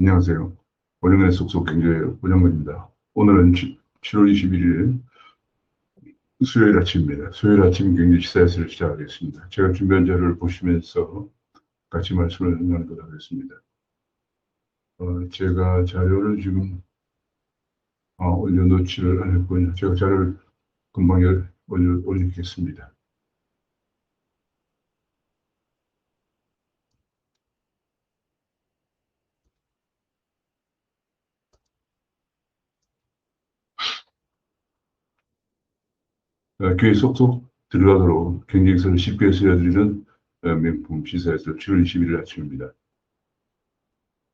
안녕하세요. 원영의 속속 경제 원영근입니다. 오늘은 7월 21일 수요일 아침입니다. 수요일 아침 경제 시사회를 시작하겠습니다. 제가 준비한 자료를 보시면서 같이 말씀을 나누도록 하겠습니다. 제가 자료를 지금 올려놓지를 않았군요. 제가 자료를 금방 올리겠습니다. 귀에 쏙쏙 들어가도록 경제기사를 쉽게 쓰여드리는 명품 시사회를 7월 21일 아침입니다.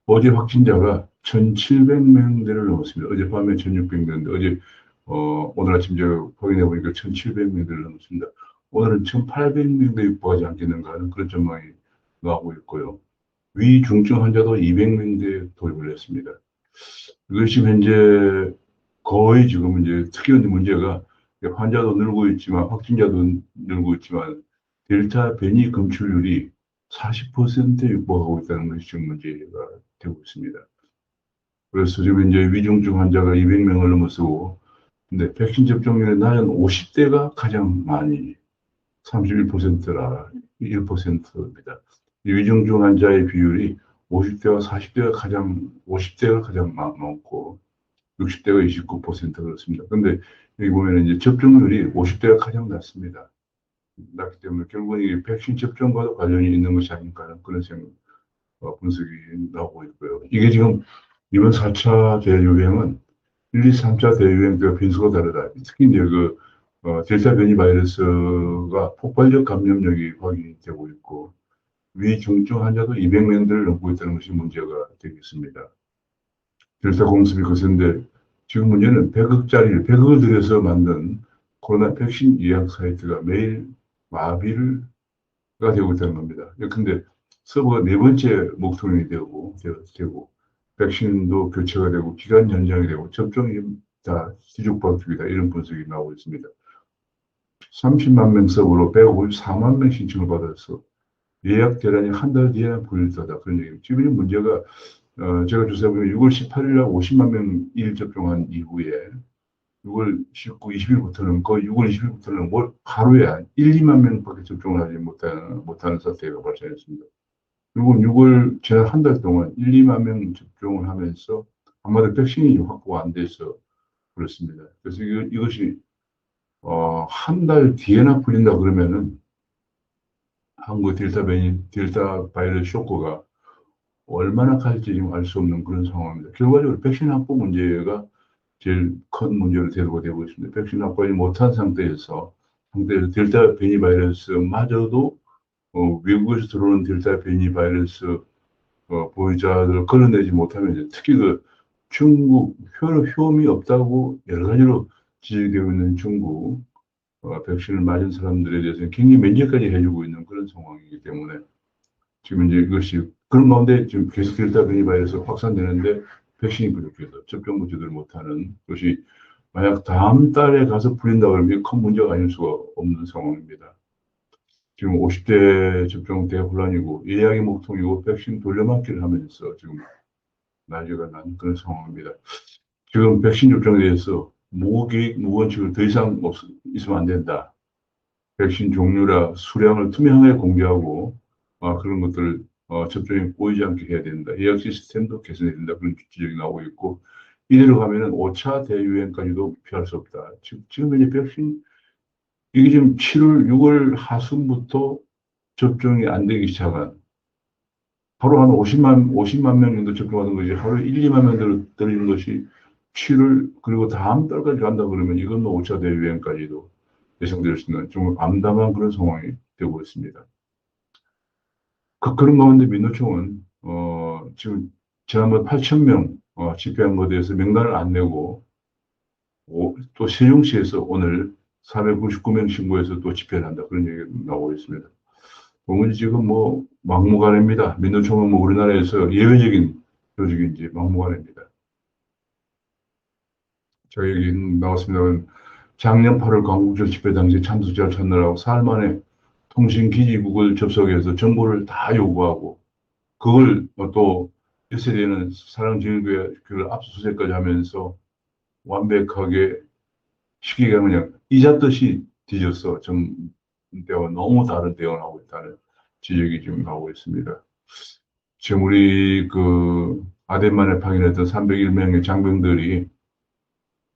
어제 확진자가 1,700명대를 넘었습니다. 어젯밤에 1,600명대, 오늘 아침 제가 확인해 보니까 1,700명대를 넘었습니다. 오늘은 1,800명대 육박하지 않겠는가 하는 그런 전망이 나오고 있고요. 위중증 환자도 200명대에 도입을 했습니다. 이것이 현재 거의 지금 이제 특이한 문제가 환자도 늘고 있지만 확진자도 늘고 있지만 델타 변이 검출률이 40%에 육박하고 있다는 것이 지금 문제가 되고 있습니다. 그래서 지금 이제 위중증 환자가 200명을 넘어서고, 근데 백신 접종률이 낮은 50대가 가장 많이 31%라 1%입니다. 위중증 환자의 비율이 50대와 40대가 가장 많고 60대가 29% 그렇습니다. 근데 여기 보면 이제 접종률이 50대가 가장 낮습니다. 낮기 때문에 결국은 이 백신 접종과도 관련이 있는 것이 아닌가 하는 그런 분석이 나오고 있고요. 이게 지금 이번 4차 대유행은 1, 2, 3차 대유행 때와 빈수가 다르다. 특히 이제 델타 변이 바이러스가 폭발적 감염력이 확인이 되고 있고, 위중증 환자도 200명대를 넘고 있다는 것이 문제가 되겠습니다. 델타 공습이 거센데, 지금 문제는 100억을 들여서 만든 코로나 백신 예약 사이트가 매일 마비가 되고 있다는 겁니다. 근데 서버가 네 번째 목통이 되고, 백신도 교체가 되고, 기간 연장이 되고, 접종이 다 뒤죽박죽이다. 이런 분석이 나오고 있습니다. 30만 명 서버로 154만 명 신청을 받아서 예약 대란이 한 달 뒤에 불릴 거다. 그런 얘기입니다. 지금 이 문제가, 제가 조사해보면 6월 18일 날 50만 명 일 접종한 이후에 6월 19, 20일부터는 거의 6월 20일부터는 하루에 1, 2만 명밖에 접종을 하지 못하는 사태가 발생했습니다. 그리고 6월 지난 한 달 동안 1, 2만 명 접종을 하면서 아마도 백신이 확보가 안 돼서 그렇습니다. 그래서 이것이 한 달 뒤에나 풀린다 그러면은 한국 델타 바이러스 쇼크가 얼마나 갈지 지금 알 수 없는 그런 상황입니다. 결과적으로 백신 확보 문제가 제일 큰 문제로 대두가 되고 있습니다. 백신 확보하지 못한 상태에서 델타 변이 바이러스마저도 외국에서 들어오는 델타 변이 바이러스 보유자들을 걸어내지 못하면 특히 중국 효험이 없다고 여러 가지로 지적되고 있는 중국 백신을 맞은 사람들에 대해서는 굉장히 면제까지 해주고 있는 그런 상황이기 때문에 지금 이제 이것이 그런 가운데 지금 계속 델타 변이 바이러스 확산되는데 백신이 부족해서 접종도 제대로 못하는 것이 만약 다음 달에 가서 풀린다 그러면 큰 문제가 아닐 수가 없는 상황입니다. 지금 50대 접종 대혼란이고 예약의 목통이고 백신 돌려막기를 하면서 지금 난리가 난 그런 상황입니다. 지금 백신 접종에 대해서 무계획, 무원칙을 더 이상 있으면 안 된다. 백신 종류나 수량을 투명하게 공개하고 그런 것들을 접종에 꼬이지 않게 해야 된다. 예약 시스템도 개선해야 된다. 그런 지적이 나오고 있고 이대로 가면은 5차 대유행까지도 피할 수 없다. 지금 이제 백신 이게 지금 7월, 6월 하순부터 접종이 안 되기 시작한 하루 한 50만 명 정도 접종하는 것이 하루 1, 2만 명 들리는 것이 7월 그리고 다음 달까지 간다 그러면 이건 뭐 5차 대유행까지도 예상될 수 있는 좀 암담한 그런 상황이 되고 있습니다. 그런 가운데 민노총은 지금 지난번 8천 명 집회한 것에 대해서 명단을 안 내고 또 세종시에서 오늘 499명 신고해서 또 집회를 한다 그런 얘기가 나오고 있습니다. 보면 지금 뭐 막무가내입니다. 민노총은 뭐 우리나라에서 예외적인 조직인지 막무가내입니다. 자 여기 나왔습니다. 작년 8월 광복절 집회 당시 참석자를 찾느라고 사흘 만에 통신기지국을 접속해서 정보를 다 요구하고 그걸 또 1세대는 사랑제일교회를 압수수색까지 하면서 완벽하게 쉽게 얘기하면 그냥 잊었듯이 뒤졌어. 정대와 너무 다른 대응을 하고 있다는 지적이 지금 나오고 있습니다. 지금 우리 그 아덴만에 파견했던 301명의 장병들이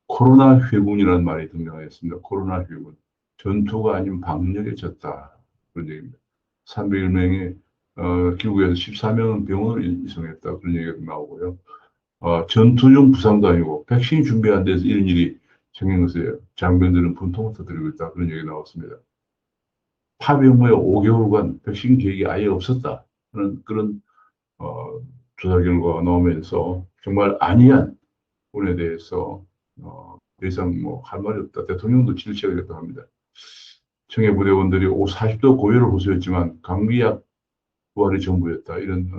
코로나 회군이라는 말이 등장했습니다. 코로나 회군. 전투가 아닌 방역에 졌다. 그런 얘기입니다. 301명의 기국에서 14명은 병원을 이송했다. 그런 얘기가 나오고요. 전투 중 부상도 아니고 백신이 준비 안 돼서 이런 일이 생긴 것에 장병들은 분통을 터뜨리고 있다. 그런 얘기가 나왔습니다. 파병 후에 5개월간 백신 계획이 아예 없었다. 그런 어, 조사 결과가 나오면서 정말 안이한 분에 대해서 더 이상 뭐 할 말이 없다. 대통령도 질책하겠다 합니다. 청해부대원들이 40도 고열을 호소했지만 감기약 부활이 전부였다. 이런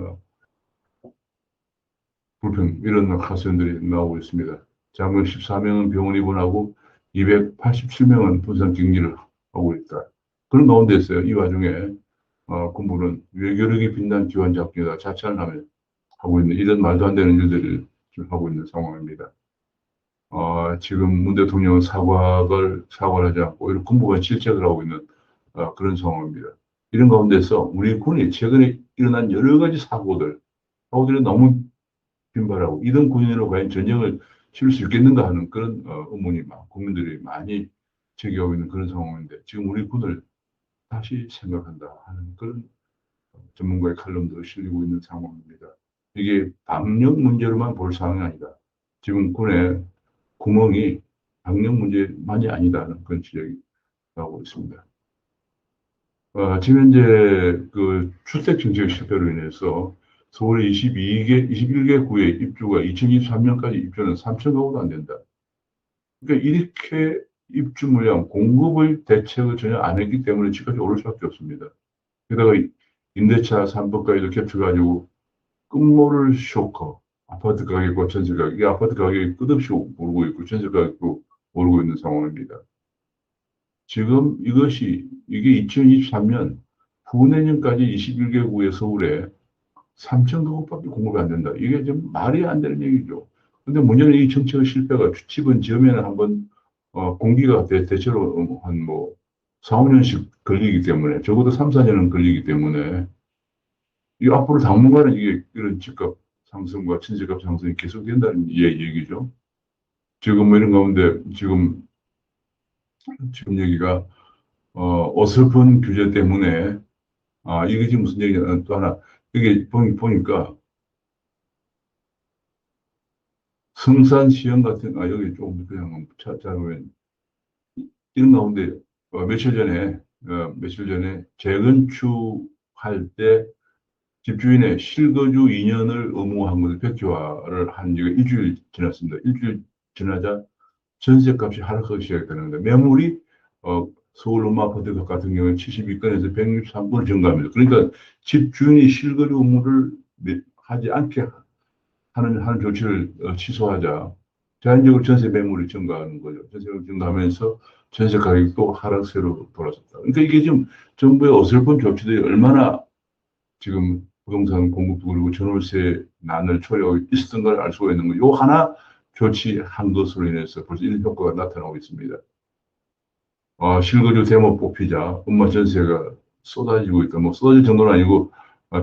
불평, 이런 하소연들이 나오고 있습니다. 장병 14명은 병원 입원하고 287명은 분산 격리를 하고 있다. 그런 가운데 있어요. 이 와중에 군부는 외교력이 빛난 기관 잡기다 자찬을 하고 있는 이런 말도 안 되는 일들을 지금 하고 있는 상황입니다. 지금 문 대통령은 사과를 하지 않고 오히려 군부가 질책을 하고 있는 그런 상황입니다. 이런 가운데서 우리 군이 최근에 일어난 여러 가지 사고들이 너무 빈발하고 이런 군인으로 과연 전쟁을 치를 수 있겠는가 하는 그런 의문이 국민들이 많이 제기하고 있는 그런 상황인데 지금 우리 군을 다시 생각한다 하는 그런 전문가의 칼럼도 실리고 있는 상황입니다. 이게 방역 문제로만 볼 사항이 아니다. 지금 군의 구멍이 방역 문제만이 아니다는 그런 지적이 나오고 있습니다. 지금 현재 그 주택 정책 실패로 인해서 서울의 21개 구의 입주가 2023년까지 입주는 3천 가구도 안 된다. 그러니까 이렇게 입주 물량, 공급의 대책을 전혀 안 했기 때문에 집값이 오를 수밖에 없습니다. 게다가 임대차 3법까지도 겹쳐가지고 끝모를 쇼커, 아파트 가격과 전세 가격, 이 아파트 가격이 끝없이 오르고 있고 전세 가격도 오르고 있는 상황입니다. 지금 이게 2023년 후내년까지 21개구의 서울에 3천 가구밖에 공급이 안 된다. 이게 좀 말이 안 되는 얘기죠. 근데 문제는 이 정책의 실패가 집은 지으면 한번 공기가 대체로 한 뭐 4, 5년씩 걸리기 때문에 적어도 3, 4년은 걸리기 때문에 이 앞으로 당분간은 이게 이런 집값 상승과 전세값 상승이 계속된다는 얘기죠. 지금 뭐 이런 가운데 지금 여기가 어설픈 규제 때문에 이게 지금 무슨 얘기냐 또 하나 이게 보니까 성산 시형 같은 여기 좀 그냥 찾아보면 이런 가운데 며칠 전에 재건축할 때 집주인의 실거주 2년을 의무화한 것을 백지화를 한 지가 일주일 지났습니다. 일주일 지나자 전세값이 하락하기 시작했다는 겁니다. 매물이 서울 음마아파트 같은 경우에 72건에서 163건을 증가합니다. 그러니까 집주인이 실거주 의무를 하지 않게 하는 조치를 취소하자 자연적으로 전세 매물이 증가하는 거죠. 전세가 증가하면서 전세 가격도 하락세로 돌아섰다. 그러니까 이게 지금 정부의 어설픈 조치들이 얼마나 지금 부동산 공급도 그리고 전월세 난을 초래하고 있었던 걸 알 수가 있는 거예요. 요 하나 조치한 것으로 인해서 벌써 이런 효과가 나타나고 있습니다. 실거주 대목 뽑히자 음마 전세가 쏟아지고 있다. 뭐 쏟아질 정도는 아니고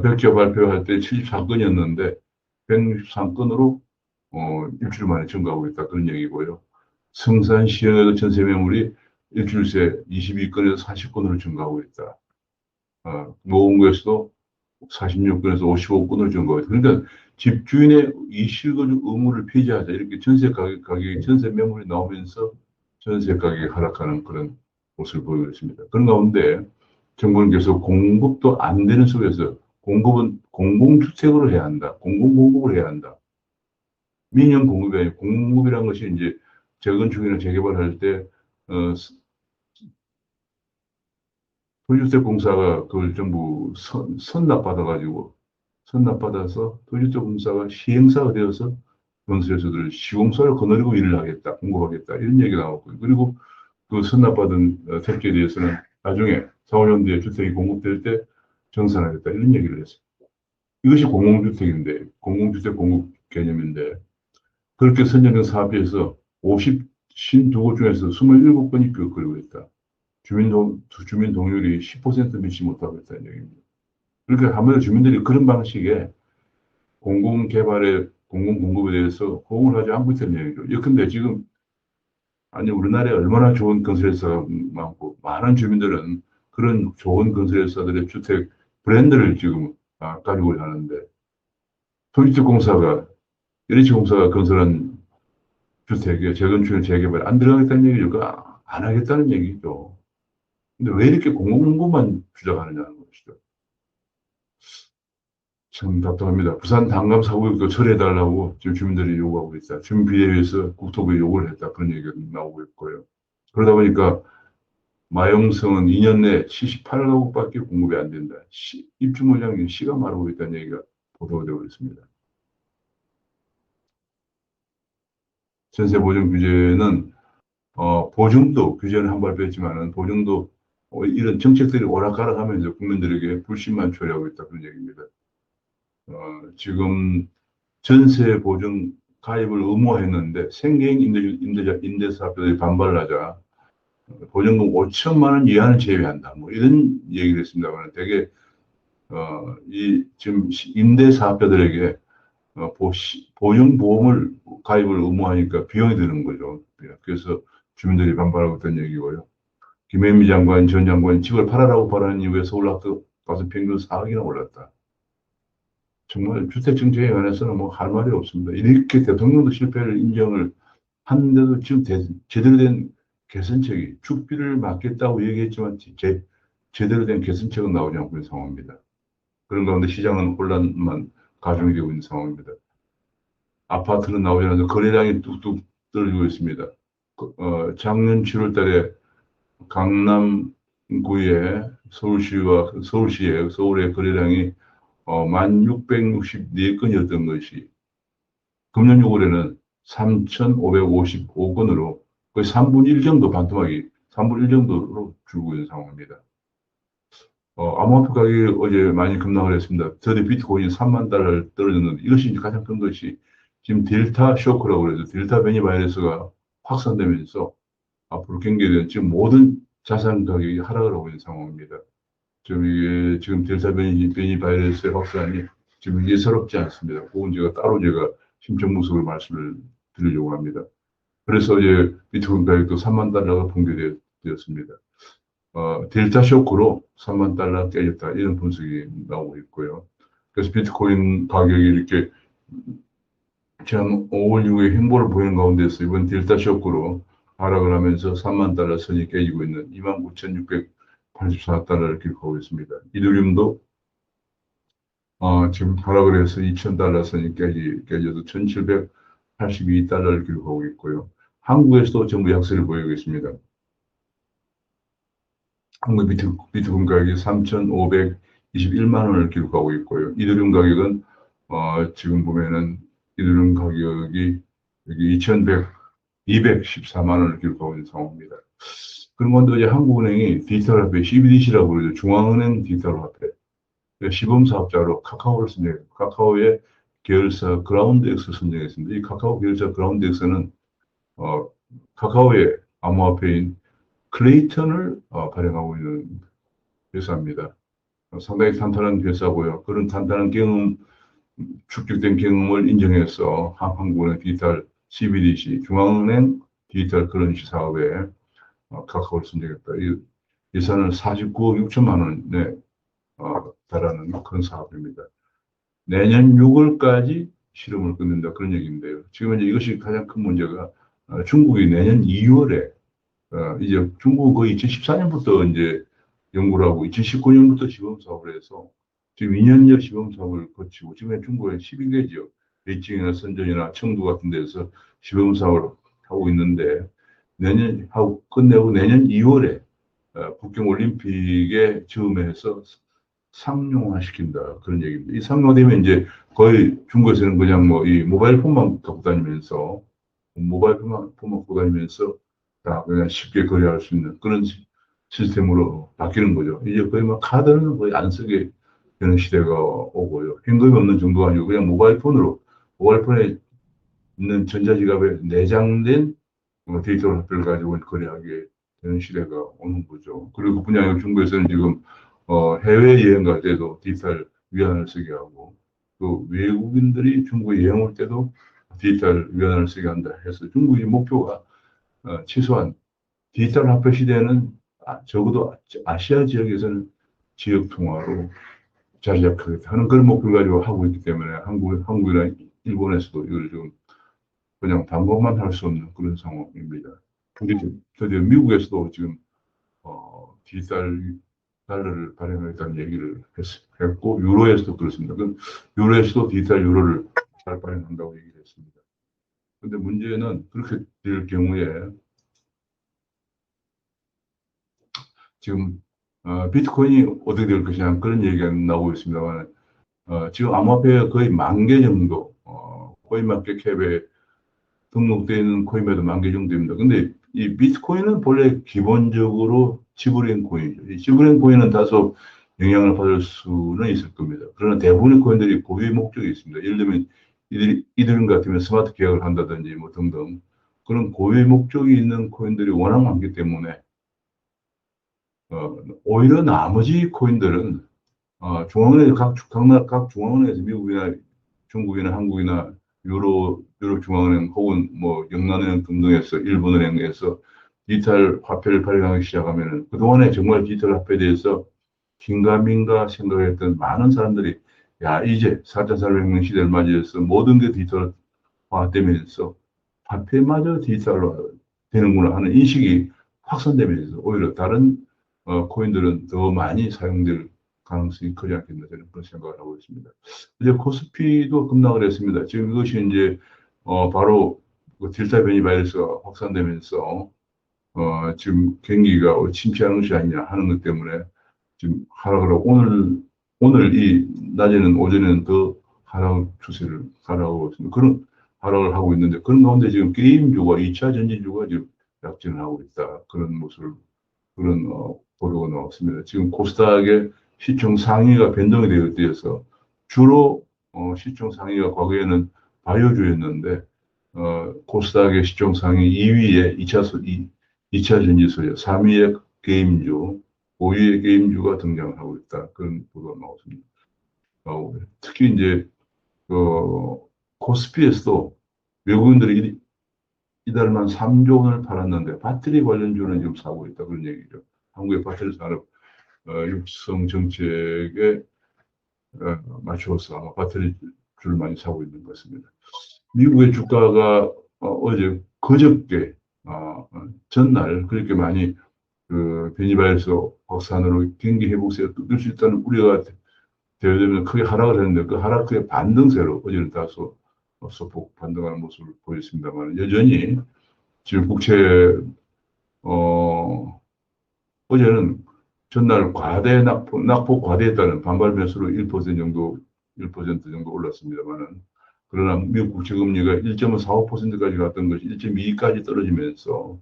백지화 발표할 때 74건이었는데 163건으로 일주일 만에 증가하고 있다. 그런 얘기고요. 성산시형에도 전세 매물이 일주일 새 22건에서 40건으로 증가하고 있다. 노원구에서도 46건에서 55건으로 증가하고 있다. 그러니까 집주인의 이 실거주 의무를 폐지하자 이렇게 전세 매물이 나오면서 전세 가격이 하락하는 그런 모습을 보이고 있습니다. 그런 가운데 정부는 계속 공급도 안 되는 속에서 공급은 공공주택으로 해야 한다. 공공공급을 해야 한다. 민영 공급이 아니고 공급이라는 것이 이제 재건축이나 재개발할 때 토지주택공사가 그걸 전부 선납받아가지고 선납받아서 토지주택공사가 시행사가 되어서 건설회사들 시공사를 거느리고 일을 하겠다, 공급하겠다 이런 얘기가 나왔고요. 그리고 그 선납받은 택지에 대해서는 나중에 4, 5년 뒤에 주택이 공급될 때 정산하겠다 이런 얘기를 했어요. 이것이 공공주택인데, 공공주택 공급 개념인데, 그렇게 선정된 사업에서 52곳 중에서 27건이 비어거리고 있다. 주민 동률이 10% 미치 못하고 있다는 얘기입니다. 그러니까 아무래도 주민들이 그런 방식의 공공공급에 대해서 호응을 하지 않고 있다는 얘기죠. 예컨대 지금, 아니, 우리나라에 얼마나 좋은 건설회사가 많고, 많은 주민들은 그런 좋은 건설회사들의 주택 브랜드를 지금 가지고 하는데, 토지주공사가, LH공사가 건설한 주택에 재건축, 재개발 안 들어가겠다는 얘기죠. 안 하겠다는 얘기죠. 근데 왜 이렇게 공공공급만 주장하느냐는 것이죠. 참 답답합니다. 부산 단감 사고도 철회해달라고 지금 주민들이 요구하고 있다. 주민비대위에서 국토부에 요구를 했다. 그런 얘기가 나오고 있고요. 그러다 보니까 마용성은 2년 내 78가구밖에 공급이 안 된다. 입주 물량이 시가 마르고 있다는 얘기가 보도되고 있습니다. 전세 보증 규제는 보증도 규제는 한 발 뺐지만은 보증도 이런 정책들이 오락가락하면서 국민들에게 불신만 초래하고 있다 그런 얘기입니다. 지금 전세 보증 가입을 의무화했는데 생계형 임대사업자들이 반발을 하자 보증금 5천만 원 이하는 제외한다. 뭐 이런 얘기를 했습니다만 되게 이 지금 임대사업자들에게 보증보험을 가입을 의무화하니까 비용이 드는 거죠. 그래서 주민들이 반발하고 있다는 얘기고요. 김현미 장관, 전 장관이 집을 팔아라고 바라는 이후에 서울 아파트 가서 평균 4억이나 올랐다. 정말 주택정책에 관해서는 뭐 할 말이 없습니다. 이렇게 대통령도 실패를 인정을 하는데도 지금 제대로 된 개선책이 축비를 막겠다고 얘기했지만 제대로 된 개선책은 나오지 않고 있는 상황입니다. 그런 가운데 시장은 혼란만 가중이 되고 있는 상황입니다. 아파트는 나오지 않아서 거래량이 뚝뚝 떨어지고 있습니다. 작년 7월 달에 강남구의 서울의 거래량이 1,664건이었던 것이 금년 6월에는 3,555건으로 거의 3분의 1 정도 반토막이 3분의 1 정도로 줄고 있는 상황입니다. 암호화폐 가격이 어제 많이 급락을 했습니다. 저도 비트코인이 3만 달러를 떨어졌는데 이것이 가장 큰 것이 지금 델타 쇼크라고 그래서 델타 변이 바이러스가 확산되면서 앞으로 경기에 대한 지금 모든 자산 가격이 하락을 하고 있는 상황입니다. 지금 델타 변이 바이러스의 확산이 지금 예사롭지 않습니다. 그건 제가 심층 무속을 말씀을 드리려고 합니다. 그래서 어제 비트코인 가격도 3만 달러가 붕괴되었습니다. 델타 쇼크로 3만 달러 깨졌다. 이런 분석이 나오고 있고요. 그래서 비트코인 가격이 이렇게 지난 5월 이후에 횡보를 보이는 가운데서 이번 델타 쇼크로 하락을 하면서 3만 달러 선이 깨지고 있는 29,684달러를 기록하고 있습니다. 이더리움도 지금 하락을 해서 2,000달러 선이 깨져서 1,782달러를 기록하고 있고요. 한국에서도 전부 약세를 보이고 있습니다. 한국 비트코인 가격이 3,521만 원을 기록하고 있고요. 이더리움 가격은 지금 보면은 이더리움 가격이 여기 214만 원을 기록하고 있는 상황입니다. 그런 건데 이제 한국은행이 디지털 화폐 CBDC라고 그러죠. 중앙은행 디지털 화폐 시범 사업자로 카카오를 선정했고 카카오의 계열사 그라운드엑스 선정했습니다. 이 카카오 계열사 그라운드엑스는 카카오의 암호화폐인 클레이턴을 발행하고 있는 회사입니다. 상당히 탄탄한 회사고요. 그런 탄탄한 축적된 경험을 인정해서 한국은행 디지털 CBDC 중앙은행 디지털 커런시 사업에 카카오를 선정했다. 이 예산은 49억 6천만 원에 달하는 그런 사업입니다. 내년 6월까지 실험을 끝낸다 그런 얘기인데요. 지금 이제 이것이 가장 큰 문제가 중국이 내년 2월에 이제 중국은 거의 2014년부터 이제 연구를 하고 2019년부터 시범 사업을 해서 지금 2년여 시범 사업을 거치고 지금 중국의 12개 지역 베이징이나 선전이나 청두 같은 데서 시범 사업을 하고 있는데 내년 하고 끝내고 내년 2월에 북경 올림픽에 즈음해서 상용화시킨다 그런 얘기입니다. 이 상용화되면 이제 거의 중국에서는 그냥 뭐 이 모바일 폰만 갖고 다니면서 다 그냥 쉽게 거래할 수 있는 그런 시스템으로 바뀌는 거죠. 이제 거의 뭐 카드는 거의 안 쓰게 되는 시대가 오고요. 현금이 없는 정도가 아니고 그냥 모바일 폰에 있는 전자지갑에 내장된 데이터 화폐를 가지고 거래하게 되는 시대가 오는 거죠. 그리고 그 분야에 중국에서는 지금 해외여행 갈 때도 디지털 위안을 쓰게 하고 또 외국인들이 중국에 여행 올 때도 디지털 위안을 쓰게 한다 해서 중국의 목표가 최소한 디지털 화폐 시대는 적어도 아시아 지역에서는 지역 통화로 자리 잡겠다 하는 그런 목표를 가지고 하고 있기 때문에 한국이나 일본에서도 이걸 좀 그냥 방법만 할 수 없는 그런 상황입니다. 근데 드디어 미국에서도 지금 디지털 달러를 발행하겠다는 얘기를 했고 유로에서도 그렇습니다. 그럼 유로에서도 디지털 유로를 잘 발행한다고 얘기를 했습니다. 근데 문제는 그렇게 될 경우에 지금 비트코인이 어떻게 될 것이냐 그런 얘기가 나오고 있습니다만 지금 암호화폐가 거의 10,000개 정도 코인마켓캡에 등록되어 있는 코인매도 10,000개 정도입니다. 근데 이 비트코인은 본래 기본적으로 지브랜 코인이죠. 이 지브랜 코인은 다소 영향을 받을 수는 있을 겁니다. 그러나 대부분의 코인들이 고유의 목적이 있습니다. 예를 들면 이들은 같으면 스마트 계약을 한다든지 뭐 등등 그런 고유의 목적이 있는 코인들이 워낙 많기 때문에 오히려 나머지 코인들은 각 중앙은행에서 미국이나 중국이나 한국이나 유럽 중앙은행 혹은 뭐 영란은행 등등에서 일본은행에서 디지털 화폐를 발행하기 시작하면은 그동안에 정말 디지털 화폐에 대해서 긴가민가 생각했던 많은 사람들이 야 이제 4차 산업혁명 시대를 맞이해서 모든 게 디지털화되면서 화폐마저 디지털로 되는구나 하는 인식이 확산되면서 오히려 다른 코인들은 더 많이 사용될 가능성이 크지 않겠나 저는 그런 생각을 하고 있습니다. 이제 코스피도 급락을 했습니다. 지금 이것이 이제 바로 그 델타 변이 바이러스가 확산되면서 지금 경기가 침체하는 것이 아니냐 하는 것 때문에 지금 하락을 하고 오늘 이 낮에는 오전에는 더 하락 추세를 하락하고 있습니다. 그런 하락을 하고 있는데 그런 가운데 지금 게임주가 2차 전지주가 지금 약진을 하고 있다. 그런 모습을 그런 보도가 나왔습니다. 지금 코스닥의 시총 상위가 변동이 되어서 주로 시총 상위가 과거에는 바이오주였는데 코스닥의 시총 상위 2위에 2차 전지수요, 3위에 게임주, 5위에 게임주가 등장하고 있다. 그런 보도가 나왔습니다. 특히 이제 코스피에서도 외국인들이 이달만 3조 원을 팔았는데 배터리 관련주는 지금 사고 있다 그런 얘기죠. 한국의 배터리 산업 육성 정책에 맞추어서 아마 배터리주를 많이 사고 있는 것 같습니다. 미국의 주가가 어제 그저께 전날 그렇게 많이 그 베니바이러스 확산으로 경기 회복세가 뚫릴 수 있다는 우려가 되어지면 크게 하락을 했는데 그 하락의 반등세로 어제는 다소 소폭 반등하는 모습을 보였습니다만 여전히 지금 어제는 전날 낙폭 과대에 따른 반발 매수로 1% 정도, 1% 정도 올랐습니다만은, 그러나 미국 국채 금리가 1.45%까지 갔던 것이 1.2까지 떨어지면서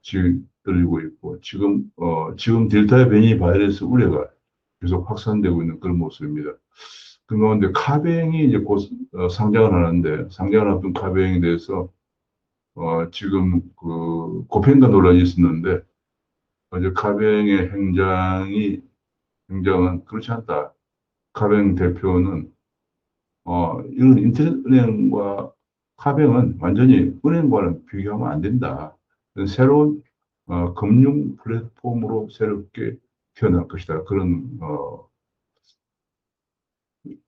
지금 떨어지고 있고, 지금 델타 변이 바이러스 우려가 계속 확산되고 있는 그런 모습입니다. 그 가운데 카뱅이 이제 곧 상장을 하는데, 상장을 앞둔 카뱅에 대해서, 지금 그 고평가 논란이 있었는데, 어제 카뱅의 행장은 그렇지 않다. 카뱅 대표는 이건 인터넷은행과 카뱅은 완전히 은행과는 비교하면 안 된다. 새로운 금융 플랫폼으로 새롭게 태어날 것이다. 그런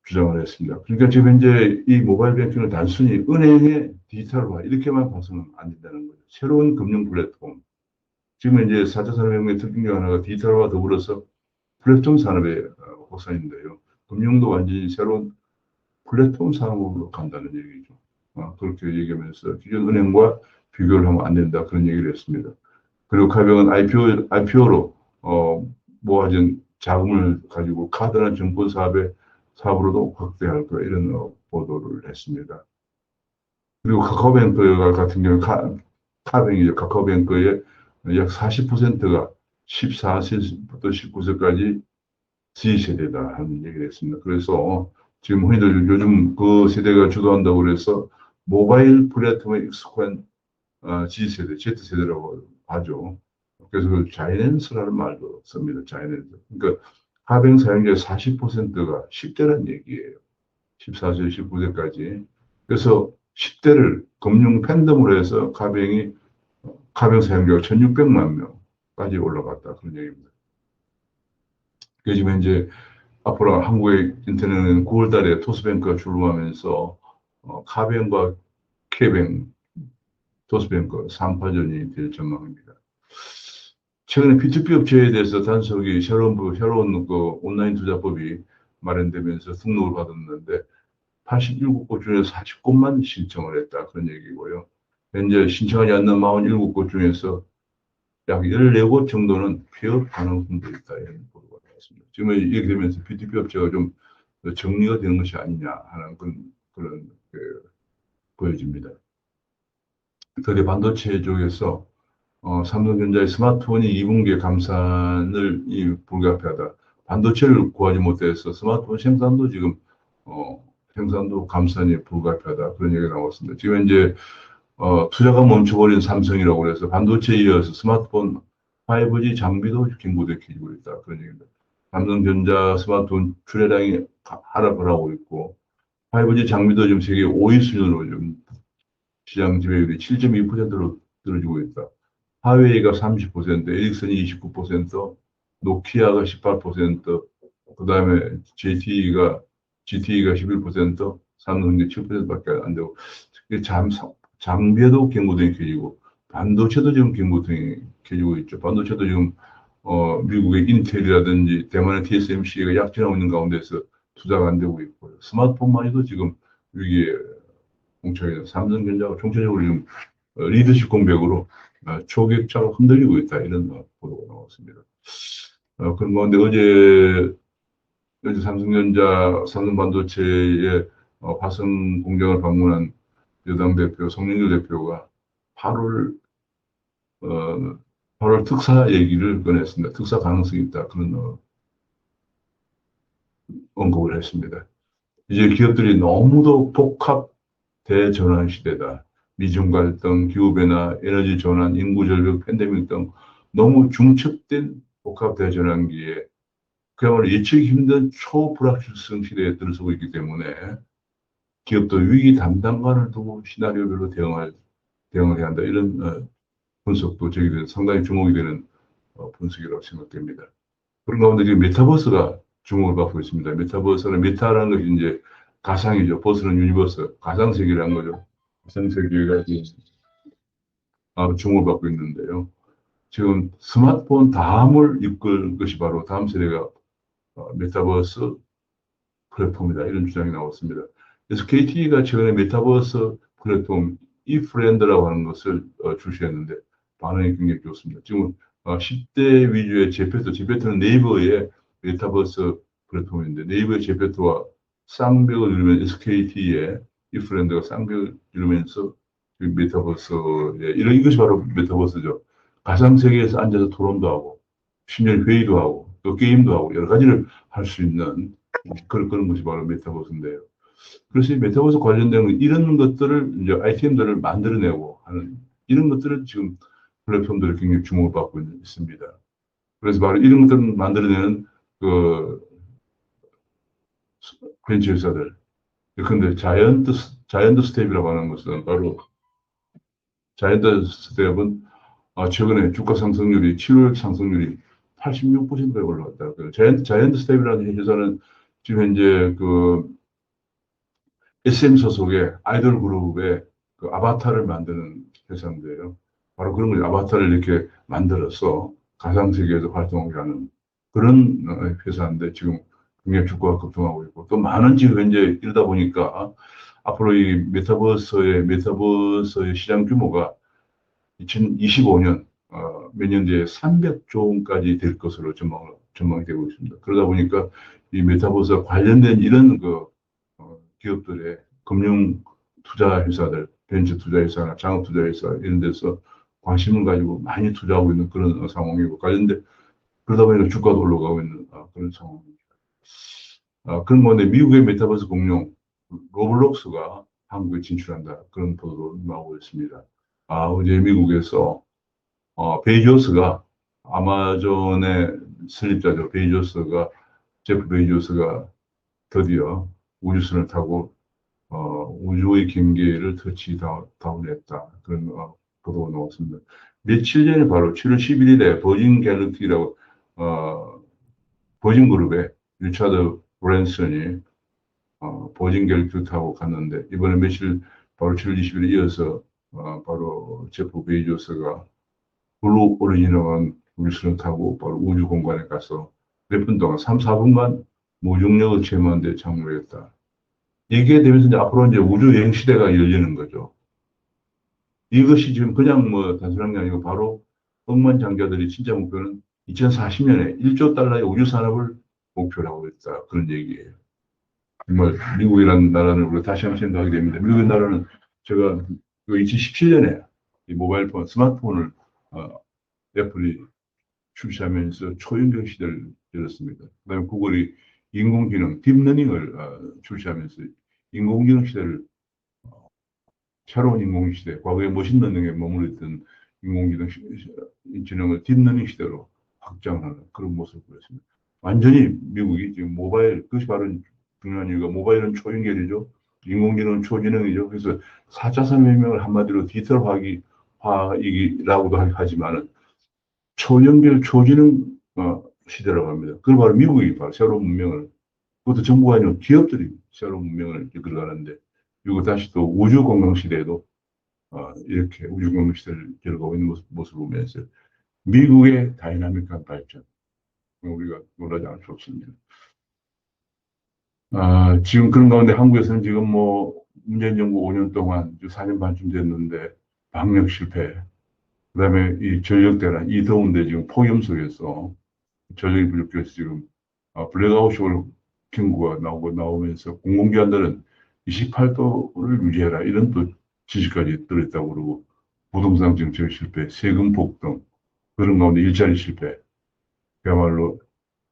주장을 했습니다. 그러니까 지금 현재 이 모바일 뱅킹을 단순히 은행의 디지털화 이렇게만 봐서는 안 된다는 거죠. 새로운 금융 플랫폼. 지금 이제 4차 산업혁명의 특징 중 하나가 디지털과 더불어서 플랫폼 산업의 확산인데요. 금융도 완전히 새로운 플랫폼 산업으로 간다는 얘기죠. 그렇게 얘기하면서 기존 은행과 비교를 하면 안 된다 그런 얘기를 했습니다. 그리고 카뱅은 IPO로 모아진 자금을 가지고 카드나 증권 사업으로도 확대할 거다 이런 보도를 했습니다. 그리고 카카오뱅크 같은 경우 카뱅이죠. 카카오뱅크의 약 40%가 14세부터 19세까지 Z세대다 하는 얘기를 했습니다. 그래서 지금 흔히들 요즘 그 세대가 주도한다고 그래서 모바일 플랫폼에 익숙한 G세대, Z세대라고 하죠. 그래서 그 자이낸스라는 말도 씁니다. 자이낸스. 그러니까 카뱅 사용자의 40%가 10대란 얘기예요. 14세, 19세까지. 그래서 10대를 금융 팬덤으로 해서 카뱅 사용자가 1600만 명까지 올라갔다. 그런 얘기입니다. 그래서 지금 이제 앞으로 한국의 인터넷은 9월 달에 토스뱅크가 출범하면서 카뱅과 케뱅, 토스뱅크 3파전이 될 전망입니다. 최근에 P2P 업체에 대해서 단속이 새로운 그 온라인 투자법이 마련되면서 등록을 받았는데 87곳 중에서 40곳만 신청을 했다. 그런 얘기고요. 현재 신청하지 않는 47곳 중에서 약 14곳 정도는 폐업 가능성도 있다. 이런 보도가 나왔습니다. 지금 이렇게 되면서 P2P 업체가 좀 정리가 되는 것이 아니냐 하는 그런 보여집니다. 특히 반도체 쪽에서 삼성전자의 스마트폰이 2분기에 감산을 불가피하다. 반도체를 구하지 못해서 스마트폰 생산도 지금 생산도 감산이 불가피하다. 그런 얘기가 나왔습니다. 지금 이제 투자가 멈춰버린 삼성이라고 그래서 반도체에 이어서 스마트폰 5G 장비도 긴급해지고 있다. 그런 얘기입니다. 삼성전자 스마트폰 출하량이 하락을 하고 있고 5G 장비도 지금 세계 5위 수준으로 좀 시장 지배율이 7.2%로 떨어지고 있다. 하웨이가 30%, 에릭슨이 29%, 노키아가 18%, 그 다음에 GTE가 11%, 삼성이 7%밖에 안 되고, 장비에도 경고등이 켜지고, 반도체도 지금 경고등이 켜지고 있죠. 반도체도 지금, 미국의 인텔이라든지 대만의 TSMC가 약진하고 있는 가운데서 투자가 안 되고 있고요. 스마트폰만 해도 지금 위기에 공처해 있는 삼성전자가 총체적으로 지금 리더십 공백으로 초객차가 흔들리고 있다. 이런 보도가 나왔습니다. 그런 가운데 어제 삼성반도체의 화성 공장을 방문한 여당 대표, 송영길 대표가 8월, 어, 8월 특사 얘기를 꺼냈습니다. 특사 가능성이 있다. 그런 언급을 했습니다. 이제 기업들이 너무도 복합 대전환 시대다. 미중 갈등, 기후변화, 에너지 전환, 인구 절벽, 팬데믹 등 너무 중첩된 복합 대전환기에 그야말로 예측이 힘든 초불확실성 시대에 들어서고 있기 때문에 기업도 위기 담당관을 두고 시나리오별로 대응을 해야 한다. 이런 분석도 저희들 상당히 주목이 되는 분석이라고 생각됩니다. 그런 가운데 지금 메타버스가 주목을 받고 있습니다. 메타버스는 메타라는 것이 이제 가상이죠. 버스는 유니버스, 가상세계라는 거죠. 가상세계가 주목을 받고 있는데요. 지금 스마트폰 다음을 이끌 것이 바로 다음 세대가 메타버스 플랫폼이다. 이런 주장이 나왔습니다. 그래서 KT가 최근에 메타버스 플랫폼 이프렌드라고 하는 것을 출시했는데 반응이 굉장히 좋습니다. 지금 10대 위주의 제페토는 네이버의 메타버스 플랫폼인데 네이버의 제페토와 쌍벽을 이루면 SKT의 이프렌드가 쌍벽을 이루면서 메타버스에 이것이 바로 메타버스죠. 가상세계에서 앉아서 토론도 하고 심지어 회의도 하고 또 게임도 하고 여러 가지를 할 수 있는 그런 것이 바로 메타버스인데요. 그래서 이 메타버스 관련된 이런 것들을 이제 아이템들을 만들어내고 하는 이런 것들은 지금 플랫폼들이 굉장히 주목을 받고 있습니다. 그래서 바로 이런 것들을 만들어내는 그 벤처 회사들. 그런데 자이언트 스텝이라고 하는 것은 바로 자이언트 스텝은 최근에 주가 상승률이 7월 상승률이 86%에 올라갔다. 자이언트 스텝이라는 회사는 지금 현재 SM 소속의 아이돌 그룹의 아바타를 만드는 회사인데요. 바로 그런 거죠. 아바타를 이렇게 만들어서 가상세계에서 활동하게 하는 그런 회사인데 지금 굉장히 주가가 급등하고 있고 또 많은 지금 현재 이러다 보니까 앞으로 이 메타버스의 시장 규모가 2025년 몇 년 뒤에 300조 원까지 될 것으로 전망이 되고 있습니다. 그러다 보니까 이 메타버스와 관련된 이런 기업들의 금융 투자 회사들, 벤처 투자 회사나 창업 투자 회사 이런 데서 관심을 가지고 많이 투자하고 있는 그런 상황이고 그러다 보니까 주가도 올라가고 있는 그런 상황입니다. 그런 건데 미국의 메타버스 공룡 로블록스가 한국에 진출한다. 그런 보도도 나오고 있습니다. 어제 미국에서 베이조스가 아마존의 설립자죠. 제프 베이조스가 드디어 우주선을 타고 우주의 경계를 터치다운했다. 그런 보도가 나왔습니다. 며칠 전에 바로 7월 11일에 버진 갤럭시라고 버진 그룹의 리차드 브랜슨이 버진 갤럭시 타고 갔는데 이번에 며칠 바로 7월 20일에 이어서 바로 제프 베이조스가 블루 오리진이라는 우주선을 타고 바로 우주 공간에 가서 몇 분 동안 3, 4분간 무중력을 체험하는 데 참여했다. 이게 되면서 이제 앞으로 이제 우주 여행 시대가 열리는 거죠. 이것이 지금 그냥 뭐 단순한 게 아니고 바로 억만장자들이 진짜 목표는 2040년에 1조 달러의 우주 산업을 목표로 하고 있다. 그런 얘기예요. 정말 미국이라는 나라는 우리가 다시 한번 생각하게 됩니다. 미국의 나라는 제가 2017년에 이 모바일 폰, 스마트폰을 애플이 출시하면서 초연경 시대를 열었습니다. 그다음에 구글이 인공지능, 딥러닝을 출시하면서 인공지능 시대를 새로운 인공시대, 과거에 머신러닝에 머무르던 인공지능을 딥러닝 시대로 확장하는 그런 모습을 보였습니다. 완전히 미국이 지금 모바일, 그것이 바로 중요한 이유가 모바일은 초연결이죠. 인공지능은 초지능이죠. 그래서 4차 산업혁명을 한마디로 디지털 화학이라고도 하지만은 초연결, 초지능 시대라고 합니다. 그걸 바로 미국이 바로 새로운 문명을, 그것도 정부가 아니고 기업들이 새로운 문명을 이끌어가는데, 그리고 다시 또 우주 공강 시대에도 이렇게 우주 공강 시대를 들어가고 있는 모습을 보면서 미국의 다이나믹한 발전, 우리가 놀라지 않을 수 없습니다. 지금 그런 가운데 한국에서는 지금 뭐 문재인 정부 5년 동안 4년 반쯤 됐는데 방역 실패, 그다음에 이 전력 대란, 이 더운데 지금 폭염 속에서 전력이 부족해서 지금 블랙아웃 경고가 나오면서 공공기관들은 28도를 유지해라 이런 또 지시까지 들어있다고 그러고 부동산 정책 실패, 세금 폭등 그런 가운데 일자리 실패 그야말로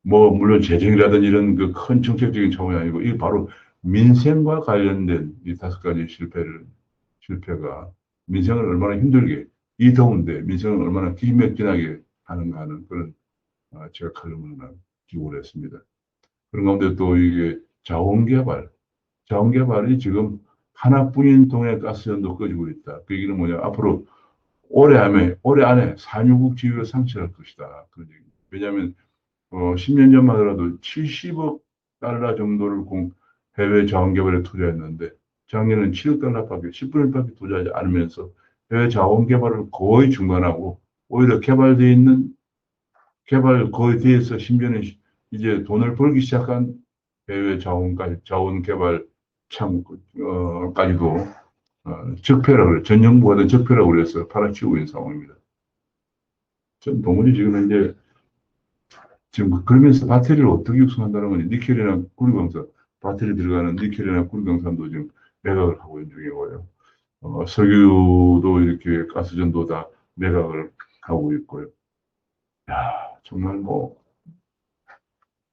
뭐 물론 재정이라든지 이런 그 큰 정책적인 차원이 아니고 이 바로 민생과 관련된 이 5가지 실패가 민생을 얼마나 힘들게 이 더운데 민생을 얼마나 기진맥진하게 하는가 하는 그런 제가 칼럼을 기고를 했습니다. 그런 가운데 또 이게 자원개발이 지금 하나뿐인 동해 가스연도 꺼지고 있다. 그 얘기는 뭐냐? 앞으로 올해 안에 산유국 지위를 상실할 것이다. 그런 얘기. 왜냐하면 10년 전만 하더라도 70억 달러 정도를 해외 자원개발에 투자했는데 작년은 7억 달러밖에 10분의 1밖에 투자하지 않으면서 해외 자원개발을 거의 중단하고 오히려 개발 거의 뒤에서 심지어는 이제 돈을 벌기 시작한 해외 자원 개발 창까지도 적폐라고 그래. 전 정부가 된 적폐라고 그래서 팔아치우고 있는 상황입니다. 전 도무지 지금 그러면서 배터리를 어떻게 육성한다는 거니? 니켈이나 구리광산, 배터리 들어가는 니켈이나 구리광산도 지금 매각을 하고 있는 중이고요. 석유도 이렇게 가스전도 다 매각을 하고 있고요. 야, 정말 뭐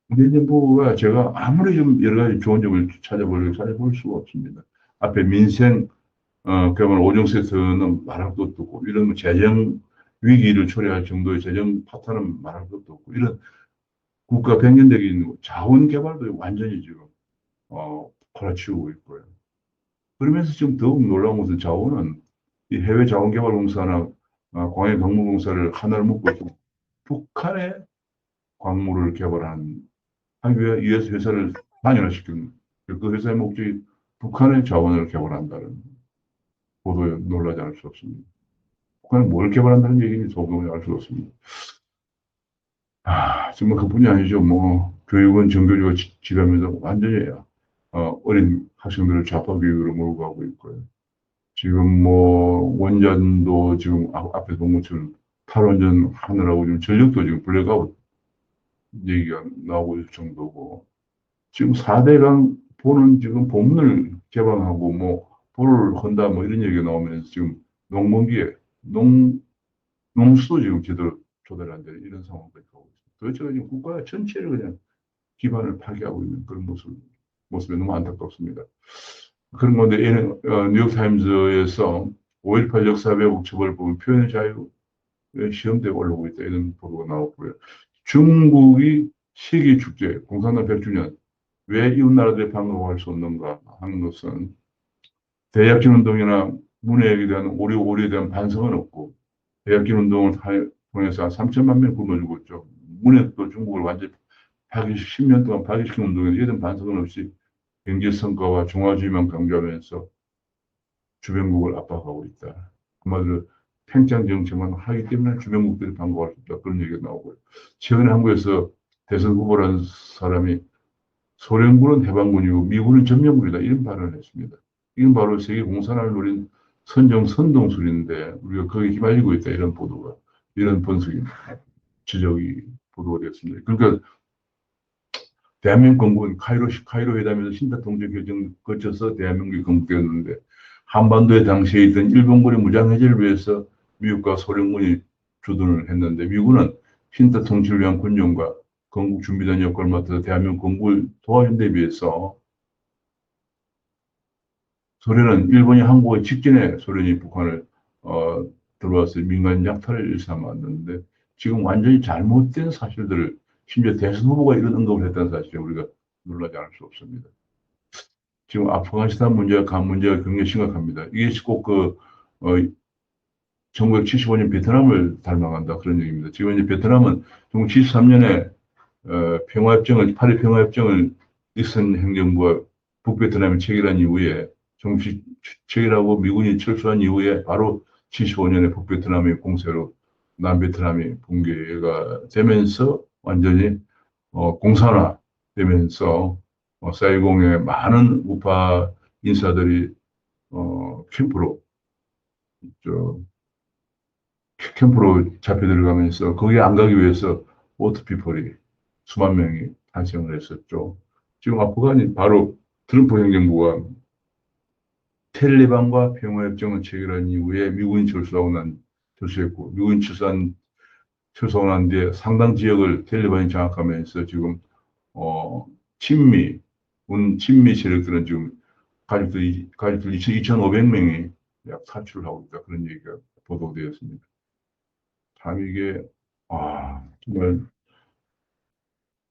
문재인 정부가 제가 아무리 좀 여러 가지 좋은 점을 찾아볼 수가 없습니다. 앞에 민생, 그야말로 5종 세트는 말할 것도 없고, 이런 뭐 재정 위기를 초래할 정도의 재정 파탄은 말할 것도 없고, 이런 국가 백년대기 자원 개발도 완전히 지금, 갈아치우고 있고요. 그러면서 지금 더욱 놀라운 것은 자원은 이 해외 자원개발공사나 광해광무공사를 하나를 묶고 북한의 광물을 개발한 한국의 US 회사를 만연화시키는 그 회사의 목적이 북한의 자원을 개발한다는 보도에 놀라지 않을 수 없습니다. 북한이 뭘 개발한다는 얘기인지 도무지 알 수 없습니다. 정말 그뿐이 아니죠. 뭐 교육은 정교조가 지가면서 완전히 어린 학생들을 좌파 교육으로 몰고 가고 있고요. 지금 뭐 원전도 지금 앞에 본 것처럼 탈원전 하느라고 지금 전력도 지금 블랙아웃 얘기가 나오고 있을 정도고 지금 4대강 보는 지금 본문을 개방하고 뭐 보를 헌다 뭐 이런 얘기가 나오면서 지금 농번기에 농수도 지금 제대로 조달이 안 되는 이런 상황까지 가고 있습니다. 도대체 지금 국가 전체를 그냥 기반을 파괴하고 있는 그런 모습이 너무 안타깝습니다. 그런 건데, 뉴욕타임즈에서 5.18 역사 왜곡 처벌 부분 표현의 자유 시험대에 올라오고 있다. 이런 보도가 나왔고요. 중국이 세계 축제, 공산당 100주년, 왜 이웃나라들이 반가워할 수 없는가 하는 것은 대약진 운동이나 문해에 대한 오류에 대한 반성은 없고, 대약진 운동을 통해서 한 3천만 명 굶어 죽었죠. 문해도 중국을 완전히 10년 동안 파괴시킨 운동에 이런 반성은 없이 경제 성과와 중화주의만 강조하면서 주변국을 압박하고 있다. 한마디로 팽창 정책만 하기 때문에 주변국들이 반가워할 수 없다. 그런 얘기가 나오고요. 최근에 한국에서 대선 후보라는 사람이 소련군은 해방군이고 미군은 전면군이다. 이런 발언을 했습니다. 이건 바로 세계 공산화를 노린 선동술인데 우리가 거기에 휘말리고 있다. 이런 보도가, 이런 분석이, 지적이 보도가 되었습니다. 그러니까 대한민국 건국은 카이로 회담에서 신다통제 결정 거쳐서 대한민국이 건국되었는데 한반도에 당시에 있던 일본군의 무장해제를 위해서 미국과 소련군이 주둔을 했는데 미국은 신다통치를 위한 군용과 건국 준비단 역할을 맡아서 대한민국 건국을 도와준 데 비해서 소련은 일본이 항복의 직전에 소련이 북한을 들어와서 민간 약탈을 일삼았는데 지금 완전히 잘못된 사실들을 심지어 대선 후보가 이런 언급을 했다는 사실에 우리가 놀라지 않을 수 없습니다. 지금 아프가니스탄 문제가 간 문제가 굉장히 심각합니다. 이게 꼭 1975년 베트남을 닮아간다 그런 얘기입니다. 지금 이제 베트남은 1973년에 평화협정을 8.1 평화협정을 닉슨 행정부와 북베트남이 체결한 이후에 정식 체결하고 미군이 철수한 이후에 바로 75년에 북베트남의 공세로 남베트남이 붕괴가 되면서 완전히 공산화되면서 사이공의 많은 우파 인사들이 캠프로 저 캠프로 잡혀 들어가면서 거기에 안 가기 위해서 워터피플이 수만 명이 탄생을 했었죠. 지금 아프간이 바로 트럼프 행정부가 텔리반과 평화협정을 체결한 이후에 미군이 철수했고 미군이 철수하고 난 뒤에 상당 지역을 텔리반이 장악하면서 지금 친미 세력들은 지금 가족들 2,500명이 약 탈출을 하고 있다. 그런 얘기가 보도되었습니다. 참 이게 정말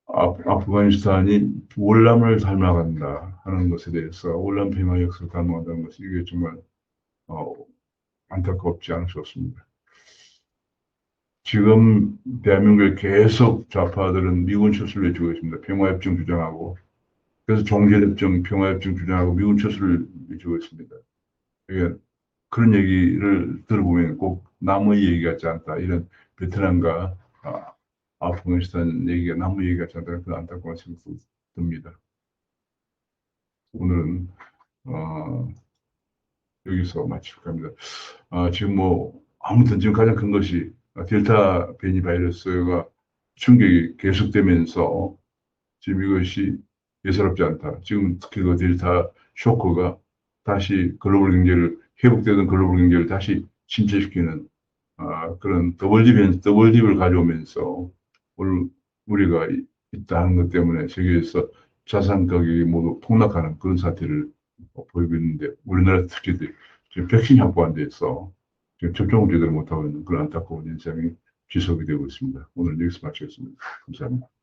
아프가니스탄이 월남을 닮아간다 하는 것에 대해서 월남 평화 역사를 닮아간다는 것이 이게 정말 어, 안타깝지 않을 수 없습니다. 지금 대한민국에 계속 좌파들은 미군 철수를 외치고 있습니다. 평화협정 주장하고 그래서 종전협정, 평화협정 주장하고 미군 철수를 외치고 있습니다. 이게 그런 얘기를 들어보면 꼭 남의 얘기 같지 않다. 이런 베트남과 아프가니스탄 얘기가 남의 얘기 같지 않다. 그런 안타까운 생각도 듭니다. 오늘은 여기서 마칠까 합니다. 지금 아무튼 지금 가장 큰 것이 델타 변이 바이러스가 충격이 계속되면서 지금 이것이 예사롭지 않다. 지금 특히 그 델타 쇼크가 다시 회복되던 글로벌 경제를 다시 침체시키는 그런 더블집을 가져오면서 우리가 있다는 것 때문에 세계에서 자산 가격이 모두 폭락하는 그런 사태를 보이고 있는데 우리나라 특히 지금 백신 확보 안 돼서 지금 접종을 제대로 못하고 있는 그런 안타까운 현상이 지속이 되고 있습니다. 오늘 여기서 마치겠습니다. 감사합니다.